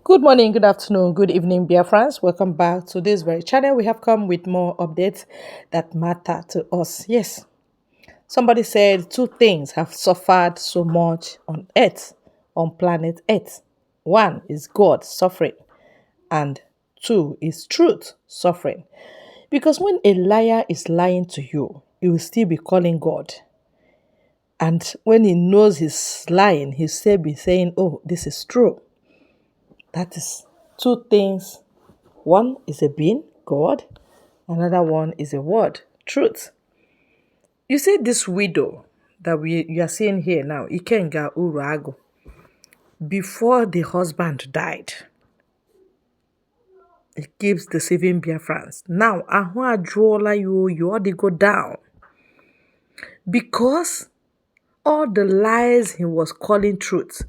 Good morning, good afternoon, good evening, dear friends. Welcome back to this very channel. We have come with more updates that matter to us. Yes, somebody said two things have suffered so much on earth, on planet earth. One is God suffering, and two is truth suffering. Because when a liar is lying to you, he will still be calling God. And when he knows he's lying, he'll still be saying, "Oh, this is true." That is two things. One is a being, God. Another one is a word, truth. You see this widow that you are seeing here now, Ikenga Uruagu, before the husband died, it keeps deceiving Biafrans. Now, Ahua Jola you ought to go down. Because all the lies he was calling truth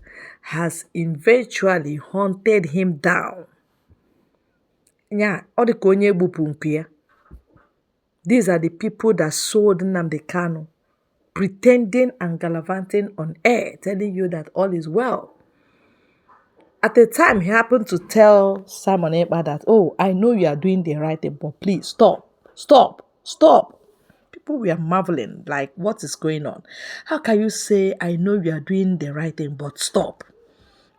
has eventually hunted him down. Yeah, all the konye bupunkia. These are the people that sold Nnamdi Kanu, pretending and gallivanting on air, telling you that all is well. At the time, he happened to tell Simon Ekpa that, "Oh, I know you are doing the right thing, but please stop, stop, stop." People were marveling, like, what is going on? How can you say, "I know you are doing the right thing, but stop"?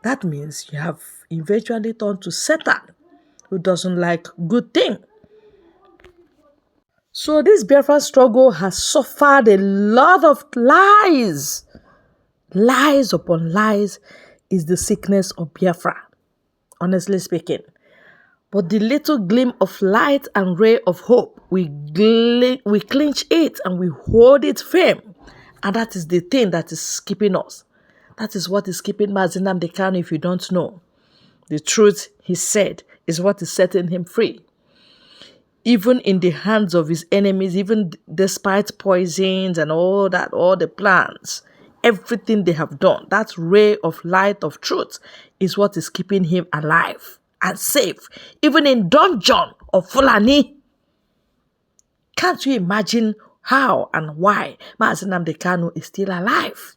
That means you have eventually turned to Satan, who doesn't like good thing. So this Biafra struggle has suffered a lot of lies. Lies upon lies is the sickness of Biafra, honestly speaking. But the little gleam of light and ray of hope, we clinch it and we hold it firm. And that is the thing that is keeping us. That is what is keeping Mazi Nnamdi Kanu if you don't know. The truth he said is what is setting him free. Even in the hands of his enemies, even despite poisons and all that, all the plans, everything they have done, that ray of light of truth is what is keeping him alive and safe. Even in dungeon of Fulani. Can't you imagine how and why Mazi Nnamdi Kanu is still alive?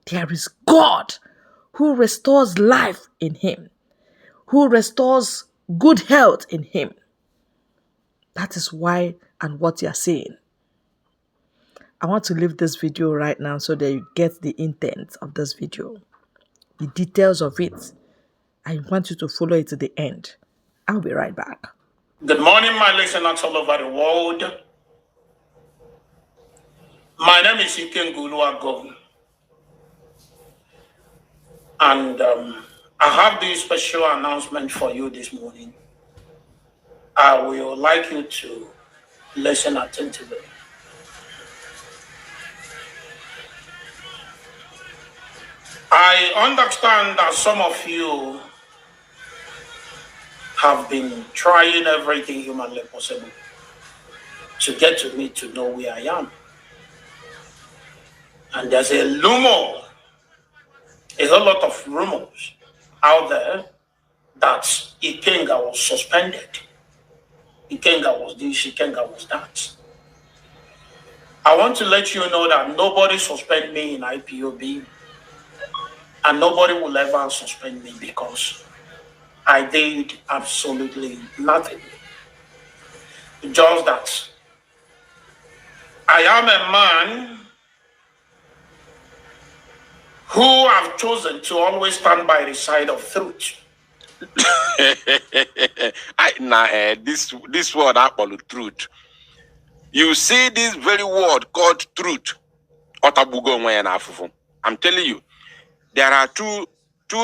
There is God who restores life in him, who restores good health in him. That is why and what you are saying. I want to leave this video right now so that you get the intent of this video, the details of it. I want you to follow it to the end. I'll be right back. Good morning, my listeners all over the world. My name is Ikenga Uruagu, and I have this special announcement for you this morning. I will like you to listen attentively. I understand that some of you have been trying everything humanly possible to get to me to know where I am. And there's a whole lot of rumors out there that Ikenga was suspended. Ikenga was this, Ikenga was that. I want to let you know that nobody suspend me in IPOB, and nobody will ever suspend me because I did absolutely nothing. Just that I am a man who have chosen to always stand by the side of truth. This word I call truth. You see this very word called truth. I'm telling you, there are two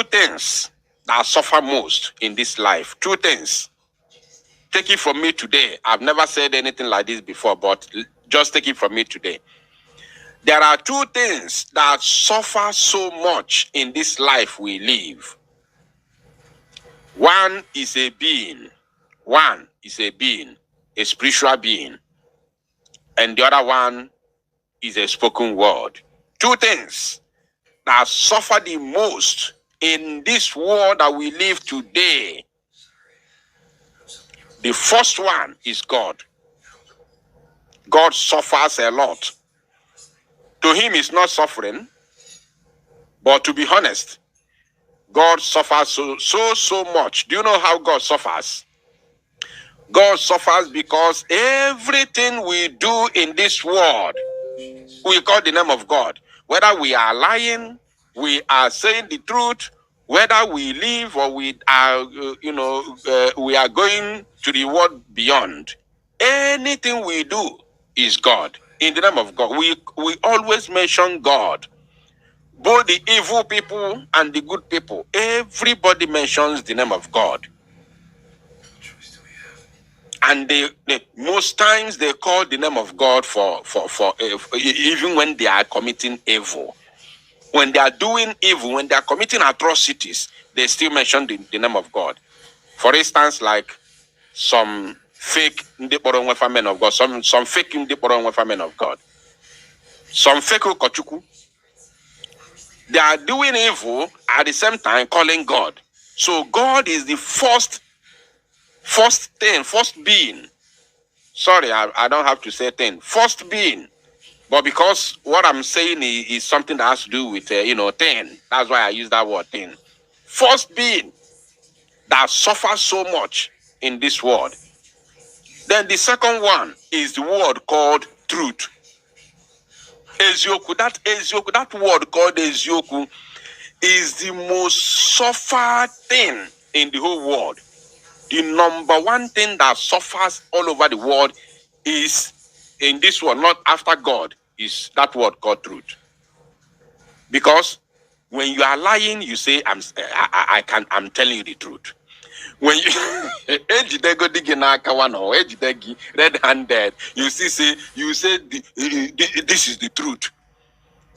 things that suffer most in this life. Two things. Take it from me today. I've never said anything like this before, but just take it from me today. There are two things that suffer so much in this life we live. One is a being. One is a being, a spiritual being. And the other one is a spoken word. Two things that suffer the most in this world that we live today. The first one is God. God suffers a lot. To him, it's not suffering. But to be honest, God suffers so much. Do you know how God suffers? God suffers because everything we do in this world, we call the name of God. Whether we are lying, we are saying the truth, whether we live or we are, we are going to the world beyond. Anything we do is God. In the name of God, we always mention God. Both the evil people and the good people, everybody mentions the name of God. And they most times they call the name of God for even when they are committing evil. When they are doing evil, when they are committing atrocities, they still mention the name of God. For instance, like some fake Ndiporo men of God, some fake Ndiporo men of God, some fake Okochuku. They are doing evil at the same time calling God. So God is the first being. Sorry, I don't have to say thing. First being. But because what I'm saying is something that has to do with, thing. That's why I use that word, thing. First being that suffers so much in this world. Then the second one is the word called truth. Ezioku, that word called Ezioku is the most suffered thing in the whole world. The number one thing that suffers all over the world is in this world, not after God, is that word called truth. Because when you are lying, you say, I'm telling you the truth. When you red-handed, you say this is the truth.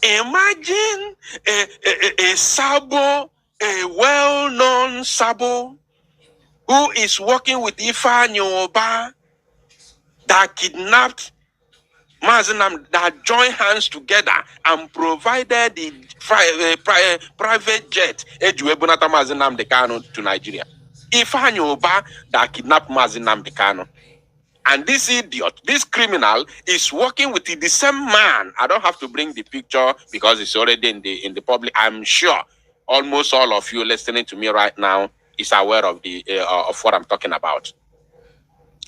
Imagine a sabo, a well-known sabo, who is working with Ifeanyi Oba, that kidnapped Mazinam, that joined hands together and provided the private jet Ejuebunata Mazinam Dekano to Nigeria. Ifeanyi Oba that kidnapped Mazinam Dekano. And this idiot, this criminal, is working with the same man. I don't have to bring the picture because it's already in the public. I'm sure almost all of you listening to me right now is aware of of what I'm talking about.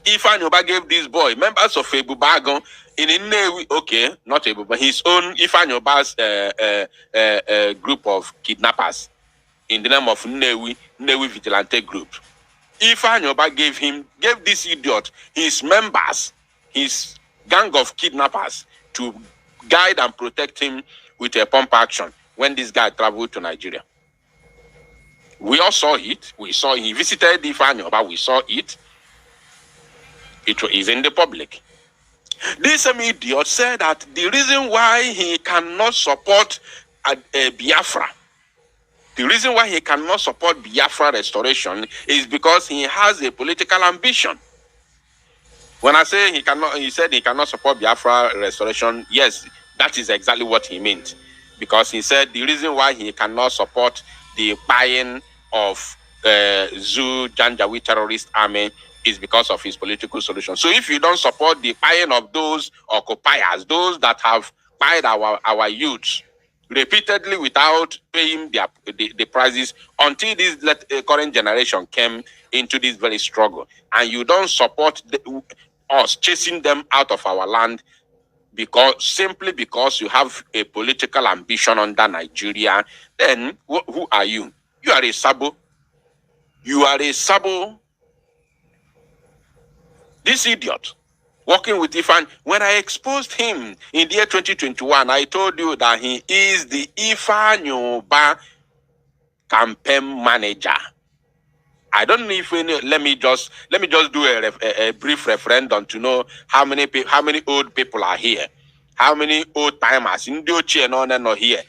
Ifeanyi Oba gave this boy members of Ebubagon in Nnewi, okay, not Ebubagon, his own Ifeanyi Oba's group of kidnappers in the name of Nnewi Vigilante Group. Ifeanyi Oba gave this idiot his members, his gang of kidnappers, to guide and protect him with a pump action when this guy traveled to Nigeria. We all saw it. He visited Ifeanyi Oba. We saw it. It is in the public. This same idiot said that the reason why he cannot support Biafra, the reason why he cannot support Biafra restoration is because he has a political ambition. When I say he said he cannot support Biafra restoration, yes, that is exactly what he meant. Because he said the reason why he cannot support the buying of Zoo Janjaweed terrorist army is because of his political solution. So if you don't support the buying of those occupiers, those that have buyed our youths repeatedly without paying the prices until this current generation came into this very struggle, and you don't support us chasing them out of our land simply because you have a political ambition under Nigeria, then who are you? You are a sabo. You are a sabo. This idiot working with Ifeanyi. When I exposed him in the year 2021, I told you that he is the Ifeanyi Oba campaign manager. I don't know if let me just do a brief referendum to know how many old people are here, how many old timers in the here.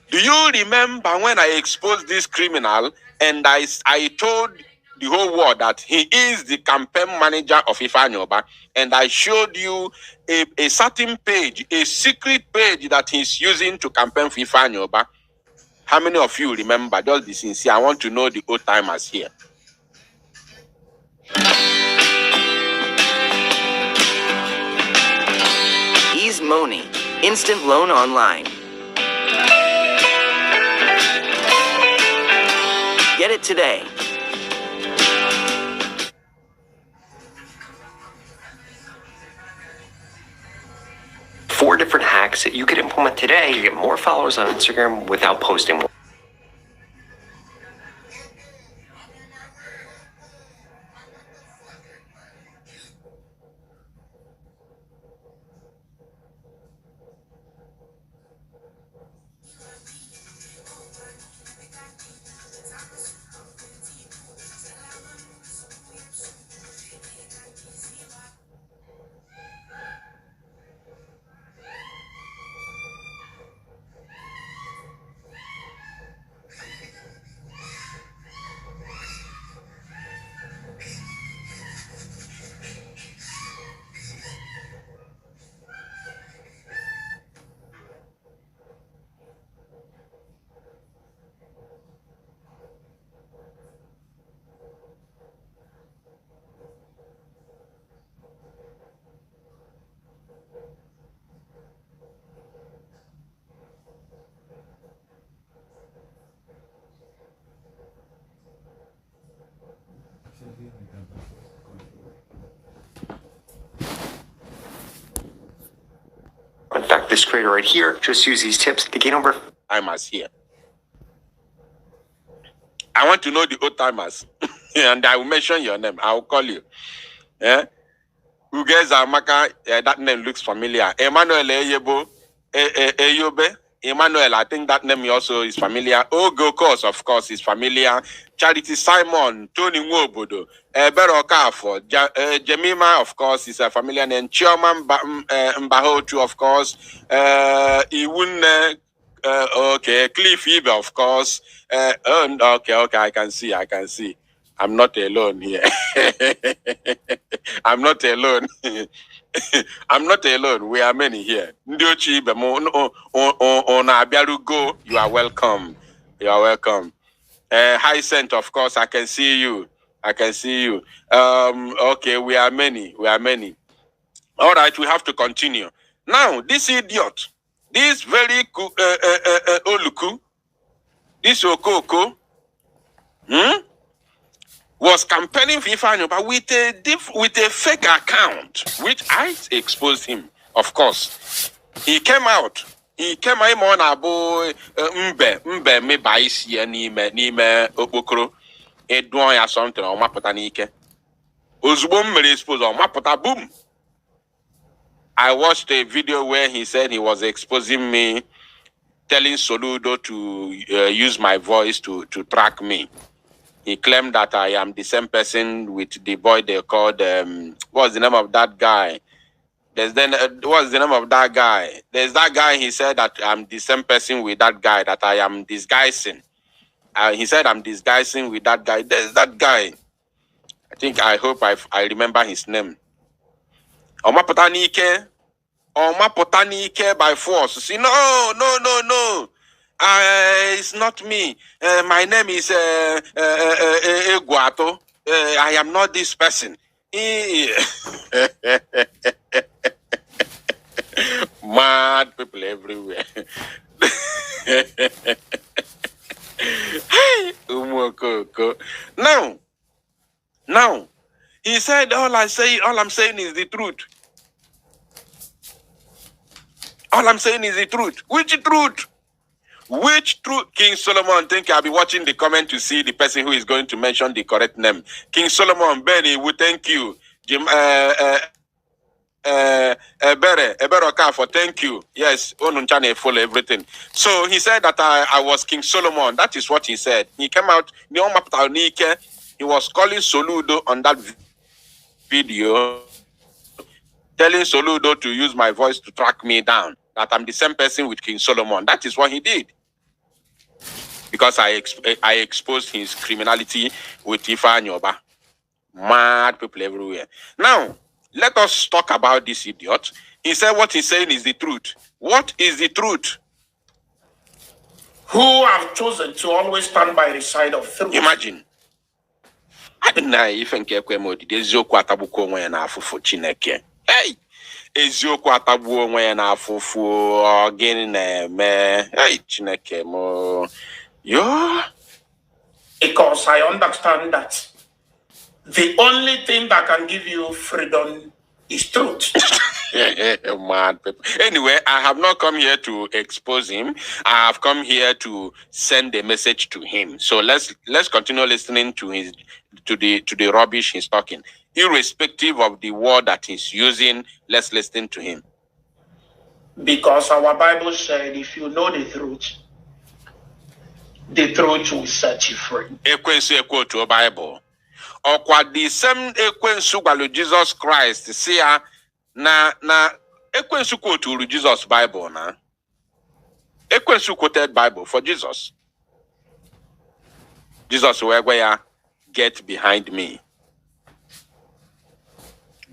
Do you remember when I exposed this criminal and I told the whole world that he is the campaign manager of Ifeanyi Oba, and I showed you a certain page, a secret page that he's using to campaign for Ifeanyi Oba? How many of you remember? Just be sincere. I want to know the old timers here. Ease Money, instant loan online. Get it today. Four different hacks that you could implement today to get more followers on Instagram without posting more. In fact, this creator right here just use these tips to gain over Timers here. I want to know the old timers, and I will mention your name. I will call you. Yeah. Who guys are Maka? That name looks familiar. Emmanuel Eyebo, Eyobe. Emmanuel, I think that name also is familiar. Ogo of course, is familiar. Charity Simon, Tony Nwobodo, Bero Kafo, Jemima, of course, is a familiar name. Chioma Mbahotu, of course. Iwune, okay. Cliff Ibe, of course. Okay, I can see. I'm not alone here. I'm not alone. I'm not alone. We are many here. Ndiochi Bemo on Abiarugo, you are welcome. You are welcome. High Scent, of course, I can see you. Okay, we are many. All right, we have to continue. Now, this idiot, this very Oluku, this Okoko, was campaigning for Ifanyoba with a fake account, which I exposed him, of course. He came out on a boy, mbe me baisi nime okokoro edon ya something or mapotanike. Ozugbo mmere expose or mapota boom. I watched a video where he said he was exposing me, telling Soludo to use my voice to track me. He claimed that I am the same person with the boy they called, what's the name of that guy? What's the name of that guy? There's that guy, he said that I'm the same person with that guy, that I am disguising. He said I'm disguising with that guy. There's that guy. I hope I remember his name. Omapotanike by force. See, no. It's not me. My name is Eguato. I am not this person. Mad people everywhere. Now, he said all I'm saying is the truth. All I'm saying is the truth. Which truth? King Solomon? Think I'll be watching the comment to see the person who is going to mention the correct name. King Solomon, Benny, we thank you. Jim, Ebere Okafo, thank you. Yes, Onunchane follow everything. So he said that I was King Solomon. That is what he said. He came out, he was calling Soludo on that video, telling Soludo to use my voice to track me down, that I'm the same person with King Solomon. That is what he did. Because I exposed his criminality with Ifanyoba. Mad people everywhere. Now, let us talk about this idiot. He said what he's saying is the truth. What is the truth? Who have chosen to always stand by the side of truth. Imagine. I don't know if I can eziokwu atabuko onwe na afufu Chineke. Hey! Eziokwu atagbu onwe na afufu gịnị na-eme. Hey, Chineke mo. Yo. because I understand that the only thing that can give you freedom is truth. Mad people. Anyway, I have not come here to expose him. I have come here to send a message to him. So let's continue listening to the rubbish he's talking. Irrespective of the word that he's using, let's listen to him. Because our Bible said, if you know the truth will set you free. Ekwensu ekwo to Bible. Okwa the same ekwensu gwalu Jesus Christ see ya na ekwensu quote Jesus Bible na. Ekwensu quoted Bible for Jesus. Jesus where get behind me.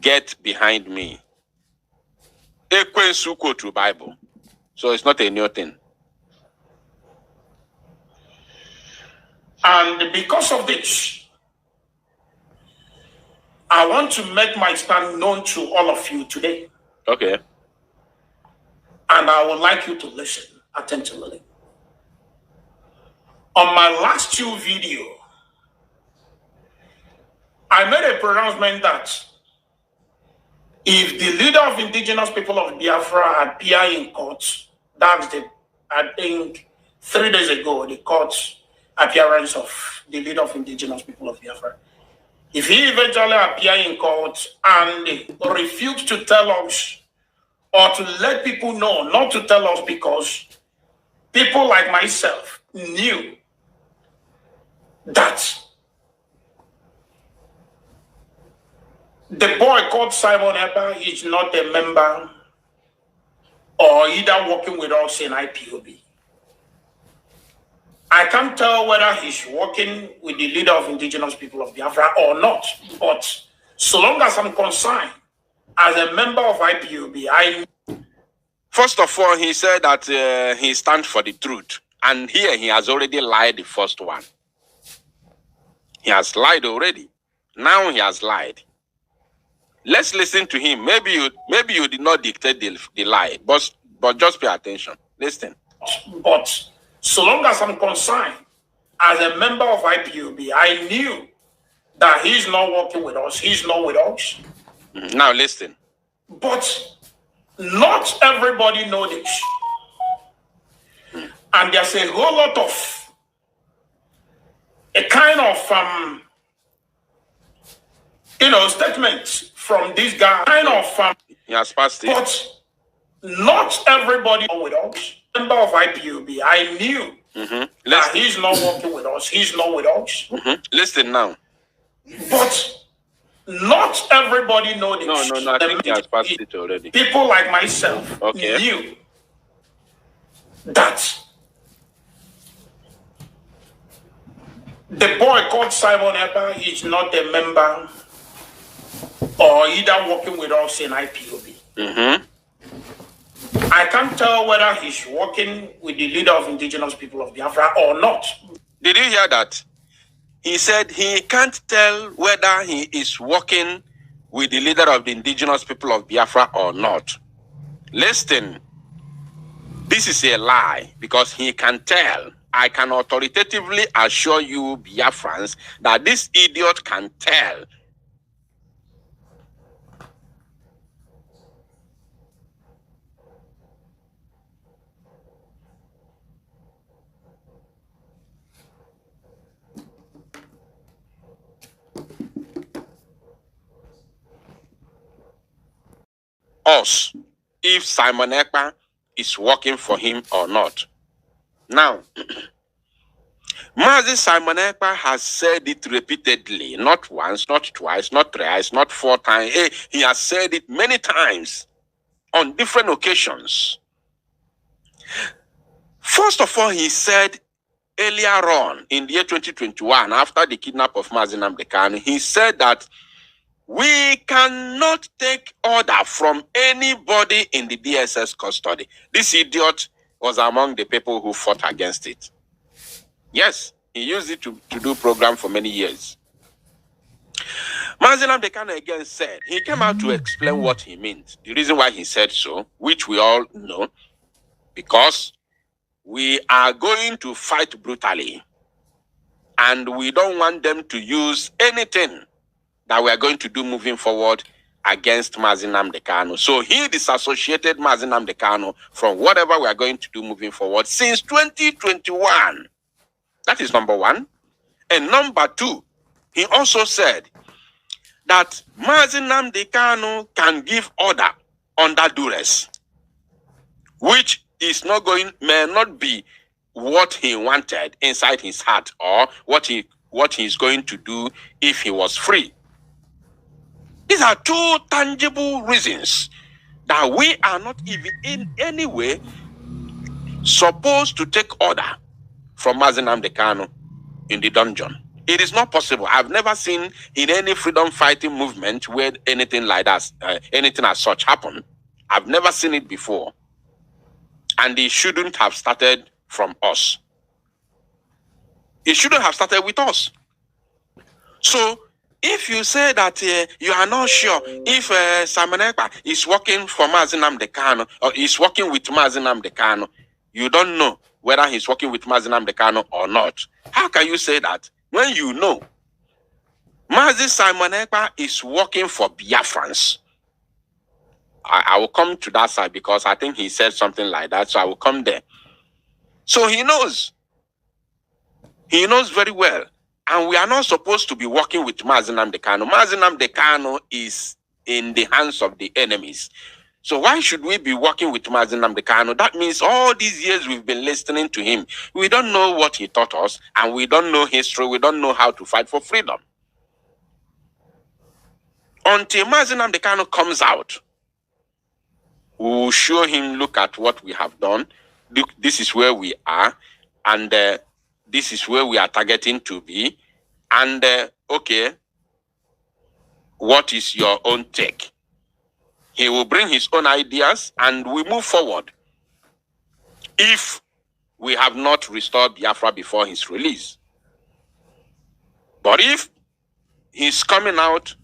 Get behind me. Ekwensu quote to Bible. So it's not a new thing. And because of this, I want to make my stand known to all of you today. Okay. And I would like you to listen attentively. On my last two videos, I made a pronouncement that if the leader of indigenous people of Biafra appear in court, that's I think 3 days ago, the court appearance of the leader of indigenous people of Biafra. If he eventually appear in court and refuse to tell us or to let people know, not to tell us because people like myself knew that the boy called Simon Eber is not a member or either working with us in IPOB. I can't tell whether he's working with the leader of indigenous people of Biafra or not. But so long as I'm concerned, as a member of IPOB, First of all, he said that he stands for the truth. And here he has already lied the first one. He has lied already. Now he has lied. Let's listen to him. Maybe you did not dictate the lie, but just pay attention. Listen. But so long as I'm concerned, as a member of IPOB, I knew that he's not working with us. He's not with us. Now listen. But not everybody knows this. And there's a whole lot of a kind of statements from this guy. Kind of he has passed it. But not everybody with us. Member of IPOB, I knew that he's not working with us. He's not with us. Listen now. But not everybody knows this. No. I think he has passed it already. People like myself knew that the boy called Simon Eber is not a member or either working with us in IPOB. I can't tell whether he's working with the leader of indigenous people of Biafra or not. Did you hear that? He said he can't tell whether he is working with the leader of the indigenous people of Biafra or not. Listen, this is a lie because he can tell. I can authoritatively assure you, Biafrans, that this idiot can tell. Us, if Simon Ekpa is working for him or not. Now, Mazi Simon Ekpa has said it repeatedly, not once, not twice, not thrice, not 4 times. He has said it many times on different occasions. First of all, he said earlier on in the year 2021, after the kidnap of Mazi Nnamdi Kanu, he said that we cannot take order from anybody in the DSS custody. This idiot was among the people who fought against it. Yes, he used it to do program for many years. Mazi Nnamdi Kanu again said, he came out to explain what he meant. The reason why he said so, which we all know, because we are going to fight brutally. And we don't want them to use anything that we are going to do moving forward against Mazi Nnamdi Kanu. So he disassociated Mazi Nnamdi Kanu from whatever we are going to do moving forward since 2021. That is number one. And number two, he also said that Mazi Nnamdi Kanu can give order under duress, which is not going, may not be what he wanted inside his heart or what he's going to do if he was free. These are two tangible reasons that we are not even in any way supposed to take order from Mazi Nnamdi Kanu in the dungeon. It is not possible. I've never seen in any freedom fighting movement where anything like that, anything as such happened. I've never seen it before. And it shouldn't have started from us. It shouldn't have started with us. So, if you say that you are not sure if Simon Ekpa is working for Mazi Nnamdi Kanu or is working with Mazi Nnamdi Kanu, you don't know whether he's working with Mazi Nnamdi Kanu or not. How can you say that when you know Mazi Simon Ekpa is working for Biafrans? I will come to that side because I think he said something like that, so I will come there. So he knows. He knows very well. And we are not supposed to be working with Mazi Nnamdi Kanu. Mazi Nnamdi Kanu is in the hands of the enemies. So why should we be working with Mazi Nnamdi Kanu? That means all these years we've been listening to him. We don't know what he taught us, and we don't know history. We don't know how to fight for freedom. Until Mazi Nnamdi Kanu comes out, we will show him, look at what we have done. Look, this is where we are, and this is where we are targeting to be. And, okay, what is your own take? He will bring his own ideas, and we move forward. If we have not restored Biafra before his release. But if he's coming out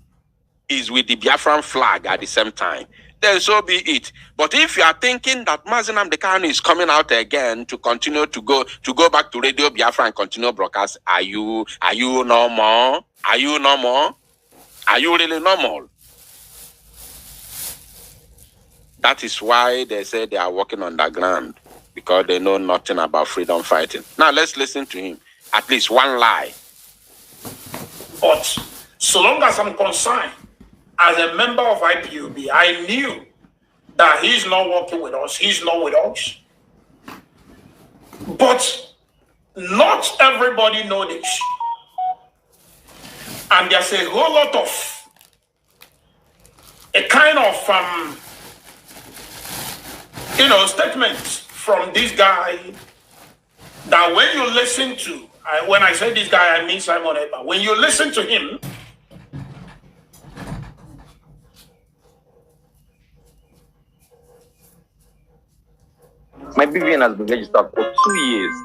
is with the Biafran flag at the same time, then so be it. But if you are thinking that Mazi Nnamdi Kanu is coming out again to continue to go back to Radio Biafra and continue broadcast, are you normal? Are you normal? Are you really normal? That is why they say they are working underground, because they know nothing about freedom fighting. Now let's listen to him. At least one lie. But so long as I'm concerned, as a member of IPOB, I knew that he's not working with us. He's not with us. But not everybody knows this. And there's a whole lot of a kind of statements from this guy that when you listen to, when I say this guy, I mean Simon Ekpa. When you listen to him, my BVN has been registered for 2 years.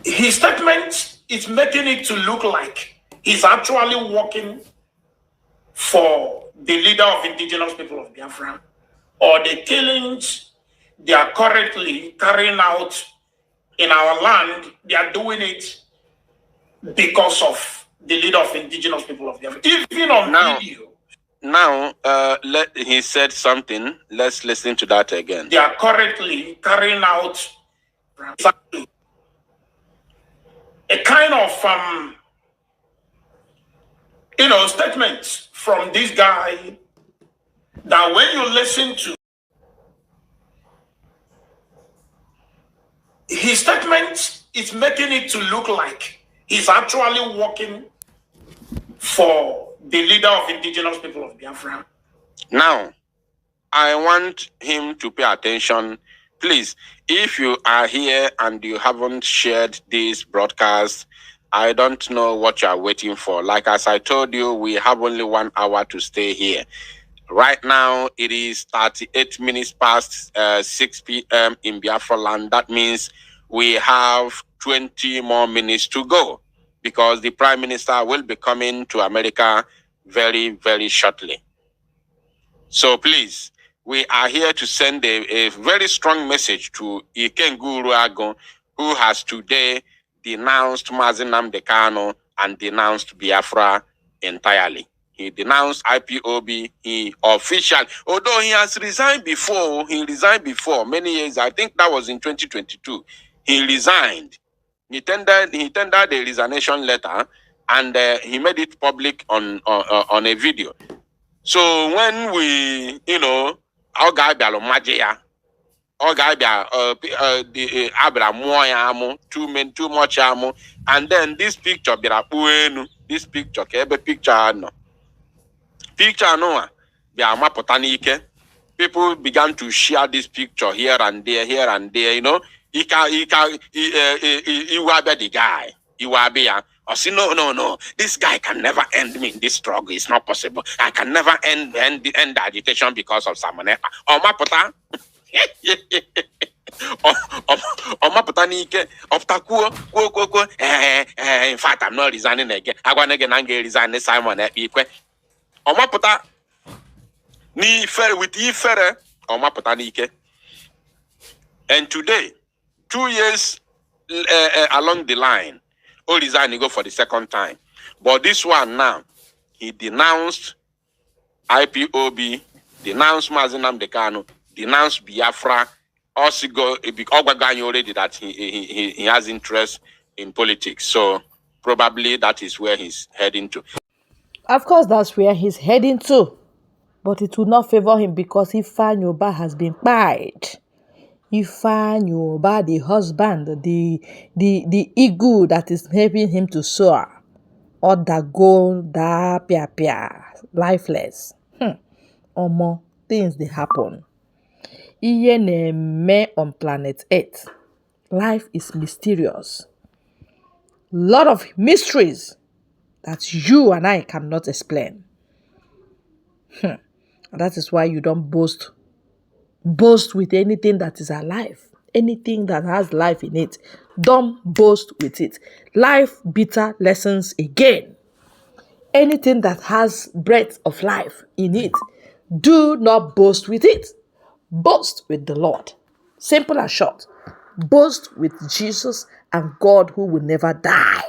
His statement is making it to look like he's actually working for the leader of indigenous people of Biafra, or the killings they are currently carrying out in our land. They are doing it because of the leader of indigenous people of Biafra. Even on video. Now, he said something. Let's listen to that again. They are currently carrying out a kind of statements from this guy that when you listen to his statement, it's making it to look like he's actually working for the leader of indigenous people of Biafra. Now, I want him to pay attention. Please, if you are here and you haven't shared this broadcast, I don't know what you are waiting for. Like as I told you, we have only 1 hour to stay here. Right now, it is 38 minutes past 6 p.m. in Biafra land. That means we have 20 more minutes to go, because the Prime Minister will be coming to America very, very shortly. So please, we are here to send a very strong message to Ikenga Uruagu, who has today denounced Mazi Nnamdi Kanu and denounced Biafra entirely. He denounced IPOB. He officially, although he has resigned before, many years. I think that was in 2022. He resigned. He tendered a resignation letter, and he made it public on a video. So when we, our guy Bialomagia, our guy the Abra Moyamu, too much amu, and then this picture this picture, picture no. Picture no, people began to share this picture here and there, He will be the guy. He will be or say, no. This guy can never end me in this struggle. It's not possible. I can never end the agitation because of Samane. Oh, my pota. In fact, I'm not resigning again. I want to resign Simon. Omapụta n'ifere with ifere omapụta n'ike. And today, 2 years along the line, all resign go for the second time. But this one now, he denounced IPOB, denounced Mazi Nnamdi Kanu, denounced Biafra. Also go already that he has interest in politics. So probably that is where he's heading to. Of course, that's where he's heading to. But it will not favor him because Ifeanyi Ubah has been pied. Ifeanyi Ubah, the husband, the eagle that is helping him to soar. Or the gold, da pia, lifeless. Omo, things they happen. Iye na-eme on planet Earth. Life is mysterious. Lot of mysteries that you and I cannot explain. And that is why you don't boast with anything that is alive. Anything that has life in it. Don't boast with it. Life bitter lessons again. Anything that has breath of life in it, do not boast with it. Boast with the Lord. Simple and short. Boast with Jesus and God who will never die.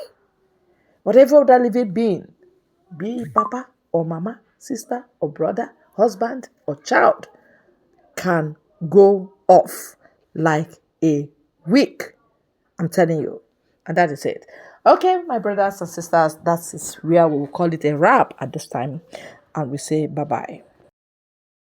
Whatever that living being, be it papa or mama, sister or brother, husband or child, can go off like a wick. I'm telling you. And that is it. Okay, my brothers and sisters, that is where we will call it a wrap at this time. And we say bye-bye.